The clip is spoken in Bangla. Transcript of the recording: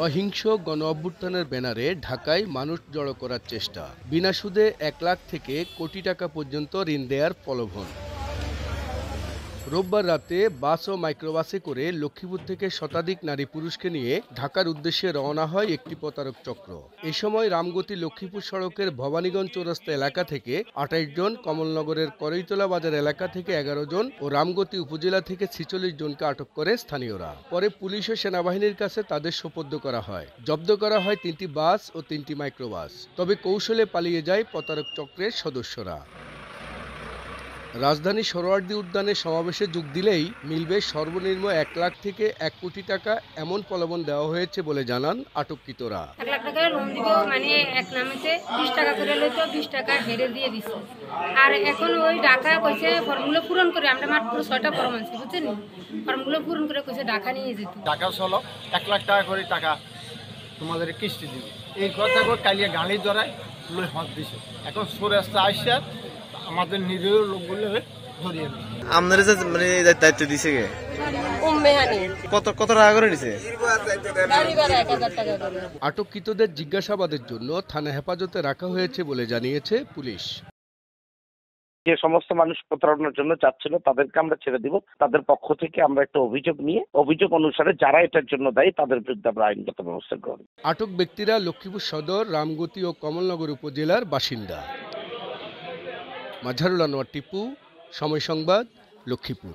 অহিংস গণ অভ্যুত্থানের ব্যানারে ঢাকায় মানুষ জড়ো করার চেষ্টা, বিনা সুদে ১ লাখ থেকে কোটি টাকা পর্যন্ত ঋণ দেয়ার প্রলোভন। রোববার রাতে বাস ও মাইক্রোবাসে করে লক্ষ্মীপুর থেকে শতাধিক নারী পুরুষকে নিয়ে ঢাকার উদ্দেশ্যে রওনা হয় একটি প্রতারক চক্র। এ সময় রামগতি লক্ষ্মীপুর সড়কের ভবানীগঞ্জ চৌরাস্তা এলাকা থেকে ২৮ জন, কমলনগরের করইতলা বাজার এলাকা থেকে ১১ জন ও রামগতি উপজেলা থেকে ৪৬ জনকে আটক করে স্থানীয়রা। পরে পুলিশ ও সেনাবাহিনীর কাছে তাদের সোপর্দ করা হয়। জব্দ করা হয় ৩টি বাস ও ৩টি মাইক্রোবাস। তবে কৌশলে পালিয়ে যায় প্রতারক চক্রের সদস্যরা। রাজধানী সোহরাওয়ার্দী উদ্যানে সমাবেশে যোগ দিলেই মিলবে সর্বনিম্ন ১ লাখ থেকে ১ কোটি টাকা, এমন প্রলোভন দেওয়া হয়েছে বলে জানান আটককৃতরা। ১ লাখ টাকা লোন দিব, মানে এক নামেতে ২০ টাকা করে লইতো, ২০ টাকা হেরে দিয়ে দিছে। আর এখন ওই টাকা কইছে ফর্মগুলো পূরণ করে, আমরা মাত্র ৬টা ফর্ম আনছি, বুঝছেন, ফর্মগুলো পূরণ করে কইছে ঢাকা নিয়ে যেত। টাকা হলো ১ লাখ টাকা করে টাকা তোমাদের কিস্তি দিব, এই কথা করে কালিয়া গাড়ি ধরায় লই হত দিছে। এখন সুরাস্তা আইসা আমাদের নিজের লোকগুলো ধরিয়ে আপনারা যে মানে দায়িত্ব দিছে কে? কত টাকা করে নিছে? আটককৃতদের জিজ্ঞাসাবাদের জন্য থানা হেফাজতে রাখা হয়েছে বলে জানিয়েছে পুলিশ। যে সমস্ত মানুষ প্রতারণার জন্য চাচ্ছিল তাদেরকে আমরা ছেড়ে দিব। তাদের পক্ষ থেকে আমরা একটা অভিযোগ নিয়ে অভিযোগ অনুসারে যারা এটার জন্য দায়ী তাদের বিরুদ্ধে আমরা আইনগত ব্যবস্থা গ্রহণ। আটক ব্যক্তিরা লক্ষ্মীপুর সদর, রামগতি ও কমলনগর উপজেলার বাসিন্দা। মাজহারুল আনোয়ার টিপু, সময় সংবাদ, লক্ষ্মীপুর।